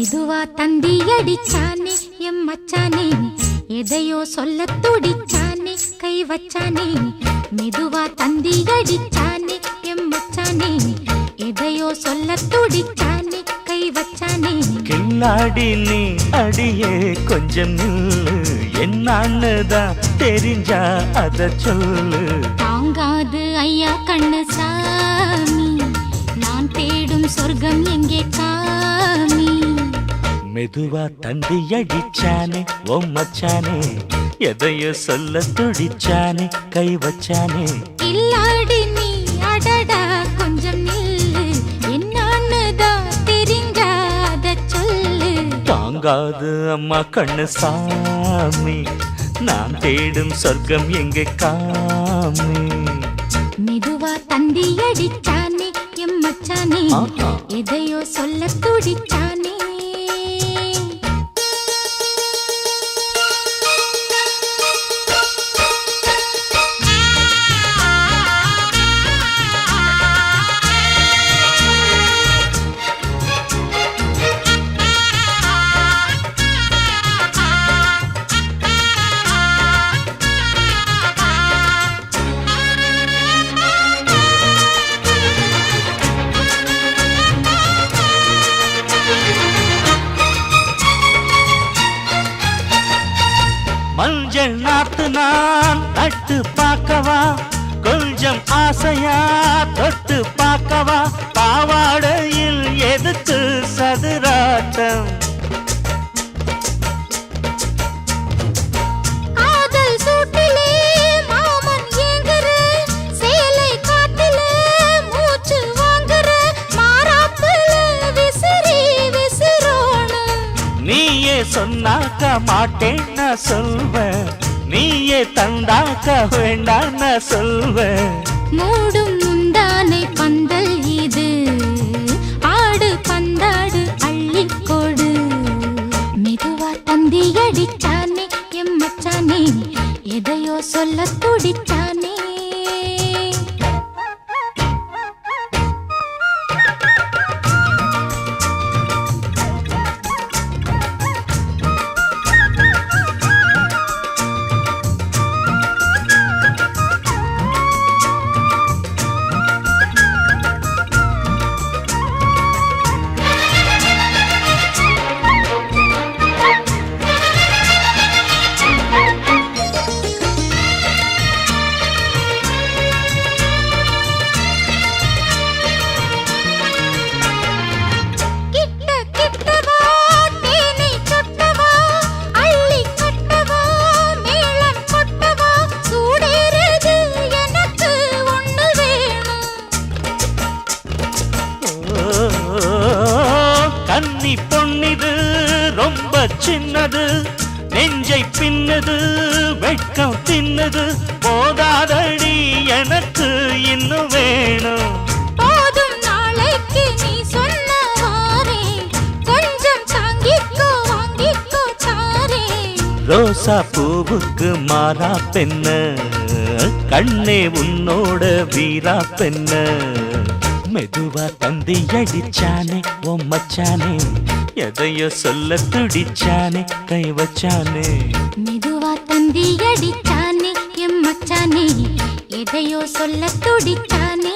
மெதுவா தந்தி அடிச்சானே எம் மச்சானே, எதையோ சொல்ல துடிச்சானே கை வச்சானே. மெதுவா தந்தி அடிச்சானே எம் மச்சானே, எதையோ சொல்ல துடிச்சானே கை வச்சானே. கில்லாடி நீ அடியே கொஞ்சம் நில்லு, என்னான்னுதான் தெரிஞ்சா அத சொல்லு. தாங்காது ஐயா கண்ணு சாமி, நான் தேடும் சொர்க்கம் எங்கே காமி. மெதுவா தந்தி அடிச்சானே ஓ மச்சானே, எதையோ சொல்ல துடிச்சானே கை வச்சானே. கில்லாடி நீ அடடா கொஞ்சம் நில்லு, என்னான்னுதான் தெரிஞ்சாத சொல்லு. தாங்காது அம்மா கண்ணு சாமி, நான் தேடும் சொர்க்கம் எங்கே காமி. மெதுவா தந்தி அடிச்சானே எம் மச்சானே, எதையோ சொல்ல துடிச்சானே. மஞ்சள் நாத்து நான் நட்டு பார்க்கவா, கொஞ்சம் ஆசையா தொட்டு பார்க்கவா. பாவாடையில் எதுக்கு சதுராட்டம், காதல் சூட்டிலே மாமன் ஏங்குற, சேலை காட்டுல மூச்சு வாங்குற, மாறாப்புல விசிறி விசிறோணும். நீயே சொன்னாக்க மாட்டேன் நான் சொல்வேன், நீயே தந்தாக்க வேண்டாம் நான் சொல்வேன். மூடும் முந்தானை பந்தல் இது, ஆடு பந்தாடு அள்ளிக்கொடு. மெதுவா தந்தி அடிச்சானே எம் மச்சானே, எதையோ சொல்ல துடிச்சானே. கன்னி பொன்னிது ரொம்ப சின்னது, நெஞ்சை பின்னது வெட்கம் தின்னது. போதாதடி எனக்கு இன்னும் வேணும். போதும் நாளைக்கு நீ சொன்னவாரே, கொஞ்சம் தாங்கிக்கோ வாங்கிக்கோ தாரே. ரோசா பூவுக்கு மாறா பெண்ண, கண்ணே உன்னோட வீரா பெண்ண. மெதுவா தந்தி அடிச்சானே ஓ மச்சானே, எதையோ சொல்ல துடிச்சானே கை வச்சானே. மெதுவா தந்தி அடிச்சானே எம் மச்சானே, எதையோ சொல்ல துடிச்சானே.